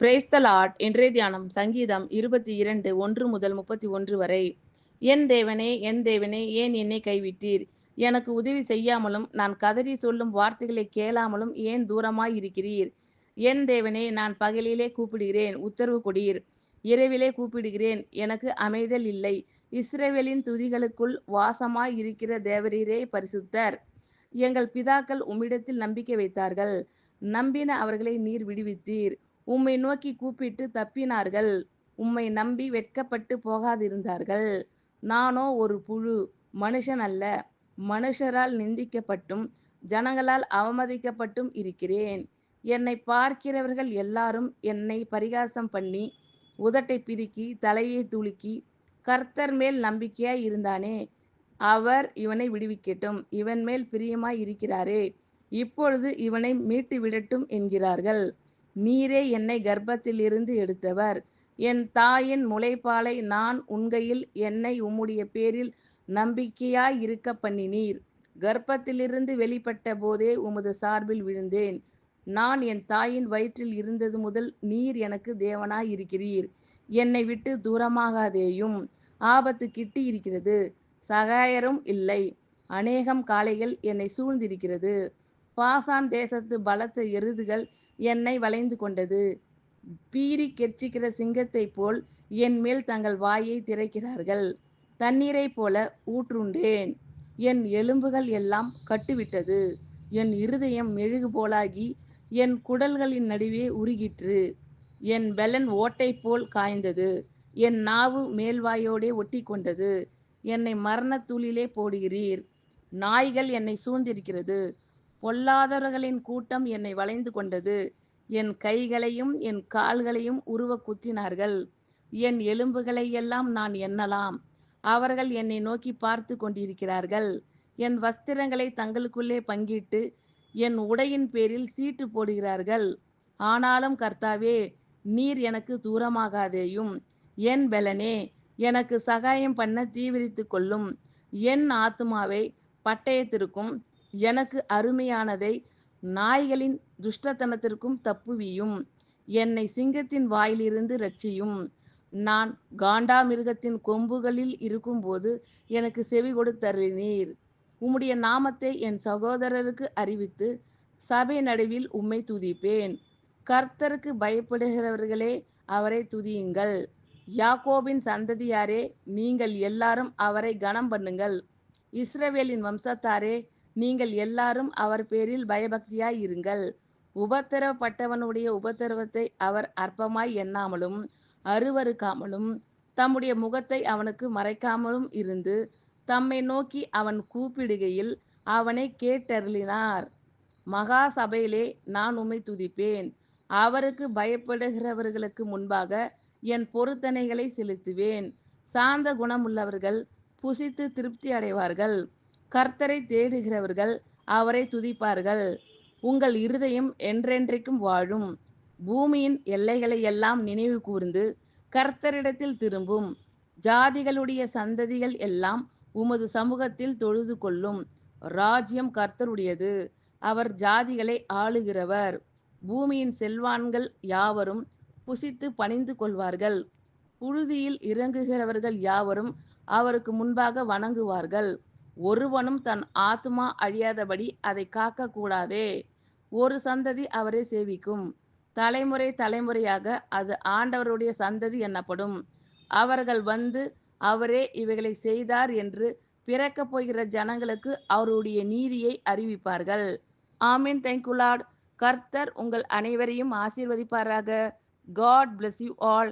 Praise the Lord. இன்றைய தியானம் சங்கீதம் 22 1 முதல் 31 வரை. என் தேவனே, என் தேவனே, ஏன் என்னை கைவிட்டீர்? எனக்கு உதவி செய்யாமலும் நான் கதறி சொல்லும் வார்த்தைகளை கேளாமலும் ஏன் தூரமாய் இருக்கிறீர்? என் தேவனே, நான் பகலிலே கூப்பிடுகிறேன், உத்தரவு கொடீர். இரவிலே கூப்பிடுகிறேன், எனக்கு அமைதல் இல்லை. இஸ்ரவேலின் துதிகளுக்குள் வாசமாய் இருக்கிற தேவரீரே பரிசுத்தர். எங்கள் பிதாக்கள் உம்மிடத்தில் நம்பிக்கை வைத்தார்கள். நம்பின அவர்களை நீர் விடுவித்தீர். உம்மை நோக்கி கூப்பிட்டு தப்பினார்கள். உம்மை நம்பி வெட்கப்பட்டு போகாதிருந்தார்கள். நானோ ஒரு புழு, மனுஷன் அல்ல. மனுஷரால் நிந்திக்கப்பட்டும் ஜனங்களால் அவமதிக்கப்பட்டும் இருக்கிறேன். என்னை பார்க்கிறவர்கள் எல்லாரும் என்னை பரிகாசம் பண்ணி உதட்டை பிதுக்கி தலையை துலுக்கி, கர்த்தர் மேல் நம்பிக்கையாய் இருந்தானே, அவர் இவனை விடுவிக்கட்டும், இவன் மேல் பிரியமாய் இருக்கிறாரே, இப்பொழுது இவனை மீட்டு விடட்டும் என்கிறார்கள். நீரே என்னை கர்ப்பத்திலிருந்து எடுத்தவர். என் தாயின் முலைப்பாலை நான் உண்கையில் என்னை உம்முடைய பேரில் நம்பிக்கையாய் இருக்க பண்ணினீர். கர்ப்பத்திலிருந்து வெளிப்பட்ட போதே உமது சார்பில் விழுந்தேன். நான் என் தாயின் வயிற்றில் இருந்தது முதல் நீர் எனக்கு தேவனாய் இருக்கிறீர். என்னை விட்டு தூரமாகாதேயும். ஆபத்து கிட்டி இருக்கிறது, சகாயரும் இல்லை. அநேகம் காளைகள் என்னை சூழ்ந்திருக்கிறது. பாசான் தேசத்து பலத்த எருதுகள் என்னை வளைந்து கொண்டது. பீறி கெர்ச்சிக்கிற சிங்கத்தைப் போல் என் மேல் தங்கள் வாயை திறக்கிறார்கள். தண்ணீரைப் போல ஊற்றுண்டேன். என் எலும்புகள் எல்லாம் கட்டுவிட்டது. என் இருதயம் மெழுகு போலாகி என் குடல்களின் நடுவே உருகிற்று. என் பெலன் ஓட்டை போல் காய்ந்தது. என் நாவு மேல்வாயோடே ஒட்டி கொண்டது. என்னை மரணத்தூளிலே போடுகிறீர். நாய்கள் என்னை சூழ்ந்திருக்கிறது. பொல்லாதவர்களின் கூட்டம் என்னை வளைந்து கொண்டது. என் கைகளையும் என் கால்களையும் உருவ குத்தினார்கள். என் எலும்புகளை எல்லாம் நான் எண்ணலாம். அவர்கள் என்னை நோக்கி பார்த்து கொண்டிருக்கிறார்கள். என் வஸ்திரங்களை தங்களுக்குள்ளே பங்கிட்டு என் உடையின் பேரில் சீட்டு போடுகிறார்கள். ஆனாலும் கர்த்தாவே, நீர் எனக்கு தூரமாகாதேயும். என் பெலனே, எனக்கு சகாயம் பண்ண தீவிரித்து கொள்ளும். என் ஆத்துமாவை பட்டயத்திற்கும் எனக்கு அருமையானதை நாய்களின் துஷ்டத்தனத்திற்கும் தப்புவியும். என்னை சிங்கத்தின் வாயிலிருந்து இரட்சியும். நான் காண்டாமிருகத்தின் கொம்புகளில் இருக்கும்போது எனக்கு செவி கொடுத்தருளினீர். உம்முடைய நாமத்தை என் சகோதரருக்கு அறிவித்து சபை நடுவில் உம்மை துதிப்பேன். கர்த்தருக்கு பயப்படுகிறவர்களே, அவரை துதியுங்கள். யாக்கோபின் சந்ததியாரே, நீங்கள் எல்லாரும் அவரை கனம் பண்ணுங்கள். இஸ்ரவேலின் வம்சத்தாரே, நீங்கள் எல்லாரும் அவர் பேரில் பயபக்தியாய் இருங்கள். உபத்திரவப்பட்டவனுடைய உபத்திரவத்தை அவர் அற்பமாய் எண்ணாமலும் அருவருக்காமலும் தம்முடைய முகத்தை அவனுக்கு மறைக்காமலும் இருந்து தம்மை நோக்கி அவன் கூப்பிடுகையில் அவனை கேட்டருளினார். மகா சபையிலே நான் உம்மை துதிப்பேன். அவருக்கு பயப்படுகிறவர்களுக்கு முன்பாக என் பொருத்தனைகளை செலுத்துவேன். சாந்த குணமுள்ளவர்கள் புசித்து திருப்தி அடைவார்கள். கர்த்தரை தேடுகிறவர்கள் அவரை துதிப்பார்கள். உங்கள் இருதயம் என்றென்றைக்கும் வாழும். பூமியின் எல்லைகளை எல்லாம் நினைவு கூர்ந்து கர்த்தரிடத்தில் திரும்பும். ஜாதிகளுடைய சந்ததிகள் எல்லாம் உமது சமூகத்தில் தொழுது கொள்ளும். ராஜ்யம் கர்த்தருடையது, அவர் ஜாதிகளை ஆளுகிறவர். பூமியின் செல்வான்கள் யாவரும் புசித்து பணிந்து கொள்வார்கள். புழுதியில் இறங்குகிறவர்கள் யாவரும் அவருக்கு முன்பாக வணங்குவார்கள். ஒருவனும் தன் ஆத்துமா அழியாதபடி அதை காக்க கூடாதே. ஒரு சந்ததி அவரை சேவிக்கும். தலைமுறை தலைமுறையாக அது ஆண்டவருடைய சந்ததி எனப்படும். அவர்கள் வந்து அவரே இவைகளை செய்தார் என்று பிறக்கப் போகிற ஜனங்களுக்கு அவருடைய நீதியை அறிவிப்பார்கள். ஆமீன். Thank you Lord. கர்த்தர் உங்கள் அனைவரையும் ஆசீர்வதிப்பாராக. God bless you all.